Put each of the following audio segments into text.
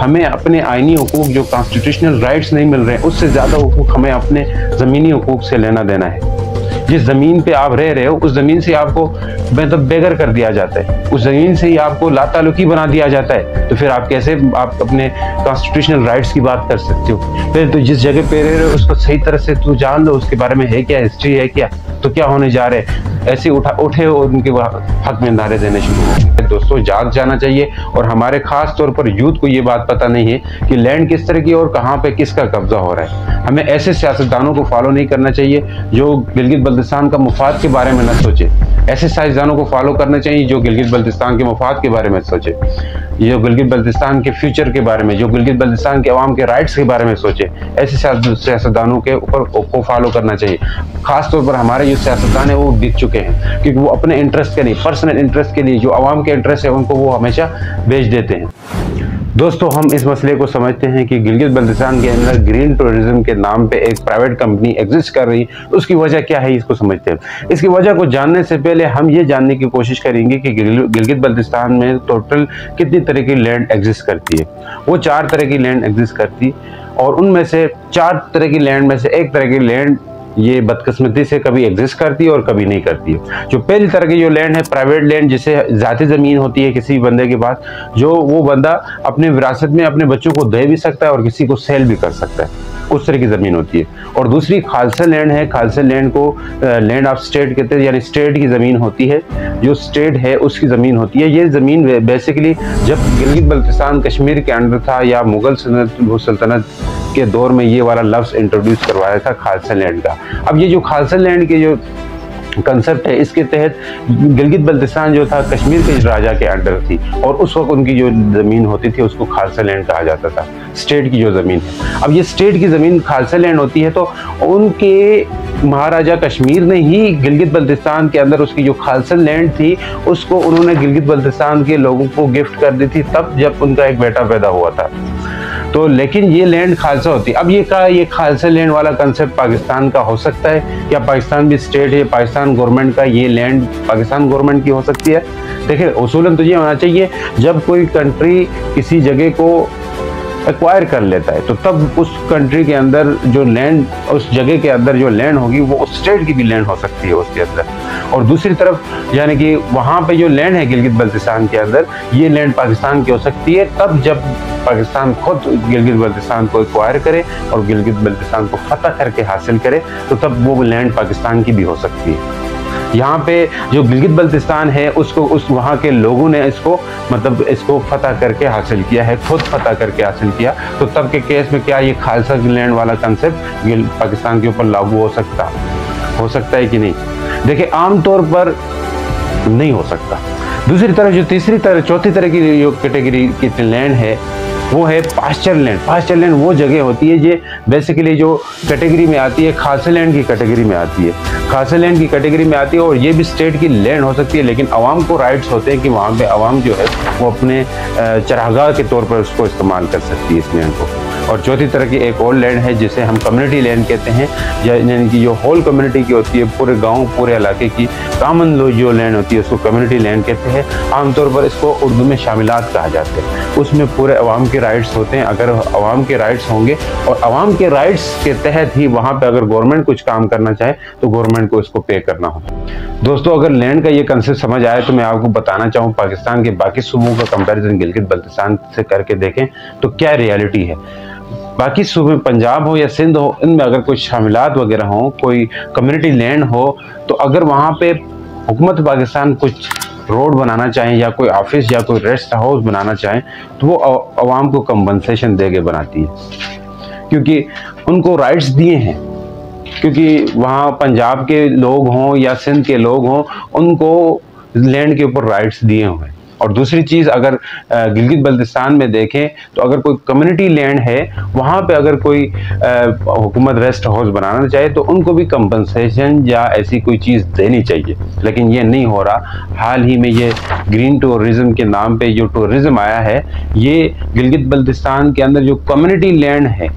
हमें अपने आईनी हुकूक जो कॉन्स्टिट्यूशनल राइट्स नहीं मिल रहे हैं, उससे ज़्यादा हुकूक हमें अपने ज़मीनी हुकूक से लेना देना है। जिस ज़मीन पे आप रह रहे हो उस ज़मीन से आपको मतलब बेघर कर दिया जाता है, उस ज़मीन से ही आपको लाताल्लुकी बना दिया जाता है, तो फिर आप कैसे आप अपने कॉन्स्टिट्यूशनल राइट्स की बात कर सकते हो? फिर तो जिस जगह पे रह रहे हो उसको सही तरह से तू जान लो, उसके बारे में है क्या, हिस्ट्री है क्या, तो क्या होने जा रहे हैं। ऐसे उठे और उनके हक में नारे देने शुरू हो गए। दोस्तों जाग जाना चाहिए, और हमारे खास तौर पर यूथ को ये बात पता नहीं है कि लैंड किस तरह की और कहाँ पे किसका कब्जा हो रहा है। हमें ऐसे सियासतदानों को फॉलो नहीं करना चाहिए जो गिलगित बल्तिस्तान का मुफाद के बारे में न सोचे। ऐसे साइंसदानों को फॉलो करना चाहिए जो गिलगित बल्तिस्तान के मुफाद के बारे में सोचे, जो गिलगित बल्तिस्तान के फ्यूचर के बारे में, जो गिलगित बल्तिस्तान के अवाम के राइट्स के बारे में सोचे। ऐसे सियासतदानों के ऊपर को फॉलो करना चाहिए। खास तौर पर हमारे जो सियासतदान है वो दिख चुके हैं, क्योंकि वो अपने इंटरेस्ट के लिए, पर्सनल इंटरेस्ट के लिए, जो अवाम के इंटरेस्ट है उनको वो हमेशा बेच देते हैं। दोस्तों हम इस मसले को समझते हैं कि गिलगित बल्तिस्तान के अंदर ग्रीन टूरिज्म के नाम पे एक प्राइवेट कंपनी एग्जिस्ट कर रही है, उसकी वजह क्या है इसको समझते हैं। इसकी वजह को जानने से पहले हम ये जानने की कोशिश करेंगे कि गिलगित बल्तिस्तान में टोटल कितनी तरह की लैंड एग्जिस्ट करती है। वो 4 तरह की लैंड एग्जिस्ट करती, और उनमें से 4 तरह की लैंड में से एक तरह की लैंड ये बदकिस्मती से कभी एग्जिस्ट करती है और कभी नहीं करती है। जो पहली तरह की जो लैंड है प्राइवेट लैंड, जिसे ज़ाती ज़मीन होती है किसी बंदे के पास, जो वो बंदा अपने विरासत में अपने बच्चों को दे भी सकता है और किसी को सेल भी कर सकता है, उस तरह की ज़मीन होती है। और दूसरी खालसा लैंड है। खालसा लैंड को लैंड ऑफ स्टेट कहते हैं, यानी स्टेट की ज़मीन होती है, जो स्टेट है उसकी ज़मीन होती है। ये ज़मीन बेसिकली जब गिलगित बल्तिस्तान कश्मीर के अंडर था या मुगल सल्तनत के दौर में ये वाला लफ्ज़ इंट्रोड्यूस करवाया था खालसा लैंड का। अब ये जो खालसा लैंड के जो कंसेप्ट है, इसके तहत गिलगित बल्तिस्तान जो था कश्मीर के राजा के अंडर थी, और उस वक्त उनकी जो ज़मीन होती थी उसको खालसा लैंड कहा जाता था, स्टेट की जो ज़मीन है। अब ये स्टेट की ज़मीन खालसा लैंड होती है, तो उनके महाराजा कश्मीर ने ही गिलगित बल्तिस्तान के अंदर उसकी जो खालसा लैंड थी उसको उन्होंने गिलगित बल्तिस्तान के लोगों को गिफ्ट कर दी थी, तब जब उनका एक बेटा पैदा हुआ था। तो लेकिन ये लैंड खालसा होती है। अब ये खालसा लैंड वाला कंसेप्ट पाकिस्तान का हो सकता है, क्या पाकिस्तान भी स्टेट है, पाकिस्तान गवर्नमेंट का ये लैंड पाकिस्तान गवर्नमेंट की हो सकती है? देखिए उसूलन तो ये होना चाहिए, जब कोई कंट्री किसी जगह को एक्वायर कर लेता है तो तब उस कंट्री के अंदर जो लैंड, उस जगह के अंदर जो लैंड होगी वो उस स्टेट की भी लैंड हो सकती है उसके अंदर। और दूसरी तरफ यानी कि वहाँ पे जो लैंड है गिलगित बल्तिस्तान के अंदर, ये लैंड पाकिस्तान की हो सकती है तब जब पाकिस्तान खुद गिलगित बल्तिस्तान को एक्वायर करे और गिलगित बल्तिस्तान को फतह करके हासिल करे, तो तब वो लैंड पाकिस्तान की भी हो सकती है। यहाँ पे जो गिलगित बल्तिस्तान है उसको उस वहाँ के लोगों ने इसको फतह करके हासिल किया है, खुद फतह करके हासिल किया, तो तब के केस में क्या ये खालसा लैंड वाला कंसेप्ट पाकिस्तान के ऊपर लागू हो सकता है कि नहीं? देखिए आमतौर पर नहीं हो सकता। दूसरी तरफ जो चौथी तरह की जो कैटेगरी की लैंड है वो है पास्चर लैंड। पास्चर लैंड वो जगह होती है ये बेसिकली जो कैटेगरी में आती है, खालसा लैंड की कैटेगरी में आती है, खालसा लैंड की कैटेगरी में आती है, और ये भी स्टेट की लैंड हो सकती है, लेकिन आवाम को राइट्स होते हैं कि वहाँ पे आवाम जो है वो अपने चरागाह के तौर पर उसको इस्तेमाल कर सकती है इस लैंड को। और चौथी तरह की एक और लैंड है जिसे हम कम्युनिटी लैंड कहते हैं, यानी कि जो होल कम्युनिटी की होती है, पूरे गांव पूरे इलाके की कॉमन जो लैंड होती है उसको कम्युनिटी लैंड कहते हैं। आमतौर पर इसको उर्दू में शामिलात कहा जाता है। उसमें पूरे अवाम के राइट्स होते हैं। अगर अवाम के राइट्स होंगे और अवाम के राइट्स के तहत ही वहाँ पर अगर गवर्नमेंट कुछ काम करना चाहे तो गवर्नमेंट को इसको पे करना होता है। दोस्तों अगर लैंड का ये कंसेप्ट समझ आए तो मैं आपको बताना चाहूँ पाकिस्तान के बाकी सूबों का कंपैरिजन गिलगित बल्तिस्तान से करके देखें तो क्या रियलिटी है। बाकी सूबे पंजाब हो या सिंध हो, इनमें अगर कोई शामिलात वगैरह हो, कोई कम्युनिटी लैंड हो, तो अगर वहाँ पे हुकूमत पाकिस्तान कुछ रोड बनाना चाहें या कोई ऑफिस या कोई रेस्ट हाउस बनाना चाहें तो वो अवाम को कंपनसेशन दे के बनाती है, क्योंकि उनको राइट्स दिए हैं। क्योंकि वहाँ पंजाब के लोग हों या सिंध के लोग हों, उनको लैंड के ऊपर राइट्स दिए हुए हैं। और दूसरी चीज़ अगर गिलगित बल्तिस्तान में देखें तो अगर कोई कम्युनिटी लैंड है वहाँ पे अगर कोई हुकूमत रेस्ट हाउस बनाना चाहे तो उनको भी कंपनसेशन या ऐसी कोई चीज़ देनी चाहिए, लेकिन ये नहीं हो रहा। हाल ही में ये ग्रीन टूरिज्म के नाम पे जो टूरिज्म आया है, ये गिलगित बल्तिस्तान के अंदर जो कम्युनिटी लैंड है,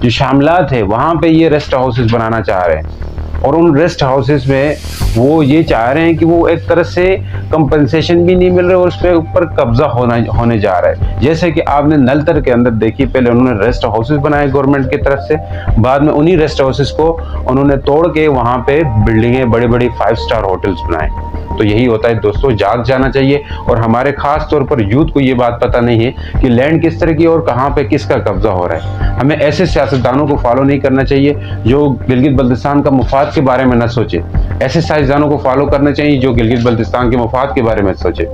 जो शामिलात है, वहाँ पे ये रेस्ट हाउसेस बनाना चाह रहे हैं। और उन रेस्ट हाउसेस में वो ये चाह रहे हैं कि वो एक तरह से कंपनसेशन भी नहीं मिल रहा है और उस पर ऊपर कब्जा होने जा रहा है। जैसे कि आपने नलतर के अंदर देखिए, पहले उन्होंने रेस्ट हाउसेस बनाए गवर्नमेंट की तरफ से, बाद में उन्हीं रेस्ट हाउसेस को उन्होंने तोड़ के वहाँ पे बिल्डिंगें, बड़ी बड़ी 5 स्टार होटल्स बनाए। तो यही होता है दोस्तों, जाग जाना चाहिए। और हमारे खास तौर पर यूथ को ये बात पता नहीं है कि लैंड किस तरह की और कहाँ पे किसका कब्जा हो रहा है। हमें ऐसे सियासतदानों को फॉलो नहीं करना चाहिए जो गिलगित बल्तिस्तान का मुफाद के बारे में न सोचे। ऐसे साइंसदानों को फॉलो करना चाहिए जो गिलगित बल्तिस्तान के मुफाद के बारे में सोचे,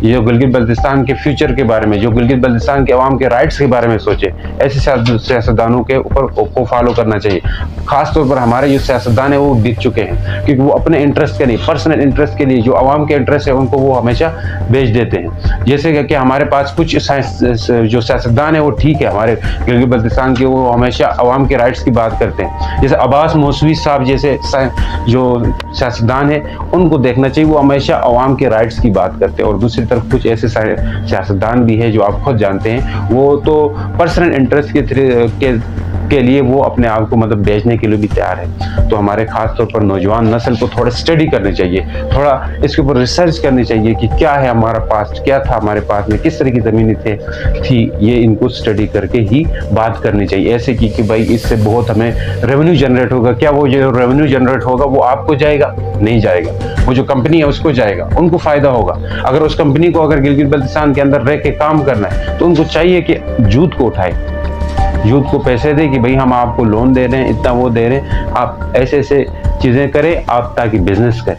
जो गिलगित बल्तिस्तान के फ्यूचर के बारे में, जो गिलगित बल्तिस्तान के अवाम के राइट्स के बारे में सोचे। ऐसे सियासतदानों के ऊपर को फॉलो करना चाहिए। खास तौर पर हमारे जो सियासतदान है वो बिक चुके हैं, क्योंकि वो अपने इंटरेस्ट के नहीं, पर्सनल इंटरेस्ट के लिए, जो अवाम के इंटरेस्ट है उनको वो हमेशा बेच देते हैं। जैसे कि हमारे पास कुछ जो सियासतदान है वो ठीक है, हमारे गिलगित बल्तिस्तान के, वो हमेशा अवाम के राइट्स की बात करते हैं। जैसे अब्बास मौसवी साहब जैसे जो सियासतदान है उनको देखना चाहिए, वो हमेशा अवाम के राइट्स की बात करते हैं। और दूसरी तरफ कुछ ऐसे सियासतदान भी है जो आप खुद जानते हैं, वो तो पर्सनल इंटरेस्ट के लिए वो अपने आप को मतलब बेचने के लिए भी तैयार है। तो हमारे खास तौर पर नौजवान नस्ल को थोड़ा स्टडी करनी चाहिए, थोड़ा इसके ऊपर रिसर्च करनी चाहिए कि क्या है हमारा पास्ट, क्या था हमारे पास में, किस तरह की ज़मीनें थी, ये इनको स्टडी करके ही बात करनी चाहिए। ऐसे कि भाई इससे बहुत हमें रेवेन्यू जनरेट होगा। क्या वो जो रेवेन्यू जनरेट होगा वो आपको जाएगा? नहीं जाएगा, वो जो कंपनी है उसको जाएगा, उनको फ़ायदा होगा। अगर उस कंपनी को अगर गिलगित बल्तिस्तान के अंदर रह के काम करना है तो उनको चाहिए कि यूथ को उठाए, यूथ को पैसे दे कि भाई हम आपको लोन दे रहे हैं, इतना वो दे रहे हैं, आप ऐसे ऐसे चीज़ें करें आप ताकि बिजनेस करें।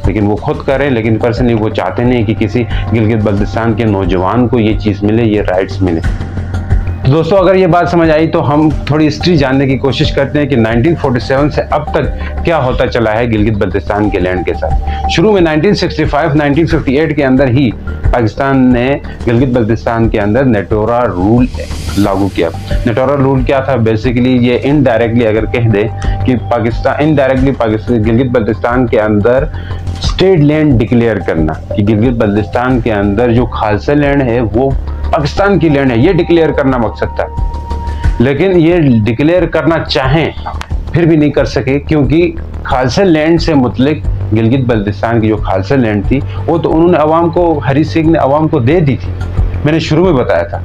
लेकिन वो खुद करें, लेकिन पर्सनली वो चाहते नहीं कि किसी गिलगित बल्तिस्तान के नौजवान को ये चीज़ मिले, ये राइट्स मिले। तो दोस्तों अगर ये बात समझ आई तो हम थोड़ी हिस्ट्री जानने की कोशिश करते हैं कि 1947 से अब तक क्या होता चला है गिलगित बल्तिस्तान के लैंड के साथ। शुरू में 1965-1958 के अंदर ही पाकिस्तान ने गिलगित बल्तिस्तान के अंदर नेटोरा रूल लागू किया। नेटोरा रूल क्या था? बेसिकली ये इनडायरेक्टली अगर कह दे कि पाकिस्तान इनडायरेक्टली गिलगित बल्तिस्तान के अंदर स्टेट लैंड डिक्लेयर करना कि गिलगित बल्तिस्तान के अंदर जो खालसा लैंड है वो पाकिस्तान की लैंड है, ये डिक्लेयर करना मकसद था। लेकिन ये डिक्लेयर करना चाहें फिर भी नहीं कर सके, क्योंकि खालसा लैंड से मुतलिक गिलगित बल्तिस्तान की जो खालसा लैंड थी वो तो उन्होंने अवाम को, हरी सिंह ने अवाम को दे दी थी, मैंने शुरू में बताया था।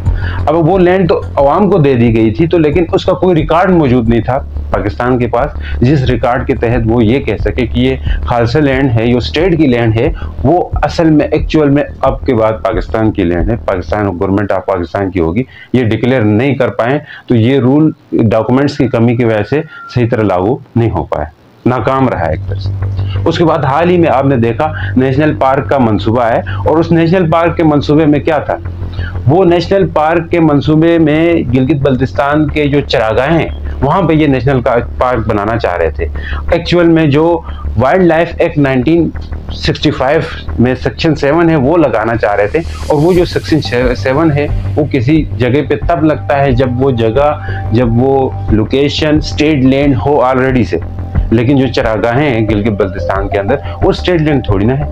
अब वो लैंड तो अवाम को दे दी गई थी, तो लेकिन उसका कोई रिकॉर्ड मौजूद नहीं था पाकिस्तान के पास, जिस रिकॉर्ड के तहत वो ये कह सके कि ये खालसा लैंड है, जो स्टेट की लैंड है, वो असल में एक्चुअल में अब के बाद पाकिस्तान की लैंड है, पाकिस्तान गवर्नमेंट ऑफ पाकिस्तान की होगी। ये डिक्लेयर नहीं कर पाए, तो ये रूल डॉक्यूमेंट्स की कमी की वजह से सही तरह लागू नहीं हो पाया, नाकाम रहा एक तरह से। उसके बाद हाल ही में आपने देखा नेशनल पार्क का मंसूबा है, और उस नेशनल पार्क के मंसूबे में क्या था? वो नेशनल पार्क के मंसूबे में गिलगित बल्तिस्तान के जो चरागाहें हैं वहाँ पे ये नेशनल पार्क बनाना चाह रहे थे। एक्चुअल में जो वाइल्ड लाइफ एक्ट 1965 में सेक्शन 7 है वो लगाना चाह रहे थे, और वो जो सेक्शन 7 है वो किसी जगह पे तब लगता है जब वो लोकेशन स्टेट लैंड हो ऑलरेडी से। लेकिन जो चरागाहें हैं गिलगित बल्तिस्तान के अंदर वो स्टेट लैंड थोड़ी ना है।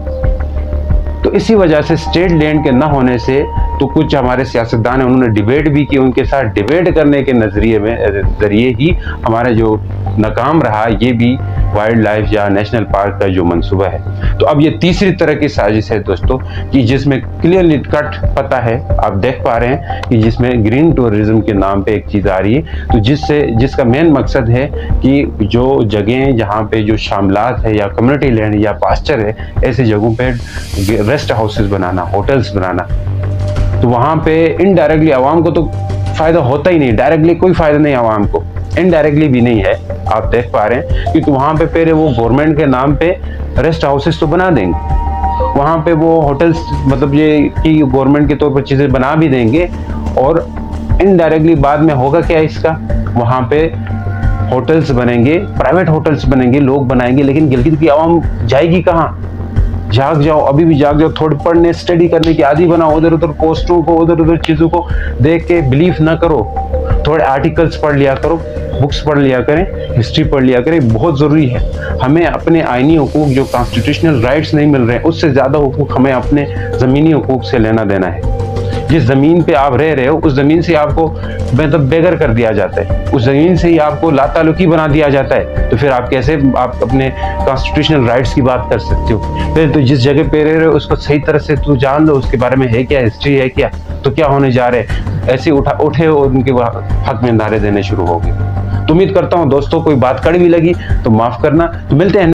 तो इसी वजह से स्टेट लैंड के ना होने से तो कुछ हमारे सियासतदान हैं, उन्होंने डिबेट भी की, उनके साथ डिबेट करने के जरिए ही हमारा जो नाकाम रहा ये भी वाइल्ड लाइफ या नेशनल पार्क का जो मंसूबा है। तो अब ये तीसरी तरह की साजिश है दोस्तों, कि जिसमें क्लियरली कट पता है, आप देख पा रहे हैं कि जिसमें ग्रीन टूरिज्म के नाम पे एक चीज़ आ रही है, तो जिसका मेन मकसद है कि जो जगहें जहाँ पे जो शामलात है या कम्युनिटी लैंड या पास्चर है, ऐसी जगहों पे रेस्ट हाउसेस बनाना, होटल्स बनाना, तो वहाँ पे इनडायरेक्टली आवाम को तो फ़ायदा होता ही नहीं, डायरेक्टली कोई फ़ायदा नहीं आवाम को, इनडायरेक्टली भी नहीं है। आप देख पा रहे हैं क्योंकि वहाँ पे पहले वो गवर्नमेंट के नाम पे रेस्ट हाउसेस तो बना देंगे, वहाँ पे वो होटल्स मतलब ये कि गवर्नमेंट के तौर पर चीज़ें बना भी देंगे, और इनडायरेक्टली बाद में होगा क्या इसका, वहाँ पे होटल्स बनेंगे, प्राइवेट होटल्स बनेंगे, लोग बनाएंगे, लेकिन गिलगित की आवाम जाएगी कहाँ? जाग जाओ, अभी भी जाग जाओ, थोड़ी पढ़ने स्टडी करने की आदि बनाओ, उधर उधर पोस्टों को, उधर उधर चीज़ों को देख के बिलीव ना करो, थोड़े आर्टिकल्स पढ़ लिया करो, बुक्स पढ़ लिया करें, हिस्ट्री पढ़ लिया करें, बहुत ज़रूरी है। हमें अपने आइनी हुकूक जो कॉन्स्टिट्यूशनल राइट्स नहीं मिल रहे हैं, उससे ज़्यादा हुकूक हमें अपने ज़मीनी हुकूक से लेना देना है। जिस ज़मीन पे आप रह रहे हो उस ज़मीन से आपको मतलब बेगर कर दिया जाता है, उस ज़मीन से ही आपको लाताल्लुकी बना दिया जाता है, तो फिर आप कैसे आप अपने कॉन्स्टिट्यूशनल राइट्स की बात कर सकते हो? फिर तो जिस जगह पे रह रहे हो उसको सही तरह से तू जान लो, उसके बारे में है क्या, हिस्ट्री है क्या, तो क्या होने जा रहे हैं, ऐसे उठे और उनके हक में नारे देने शुरू हो गए। तो उम्मीद करता हूँ दोस्तों कोई बात कड़वी लगी तो माफ़ करना। तो मिलते हैं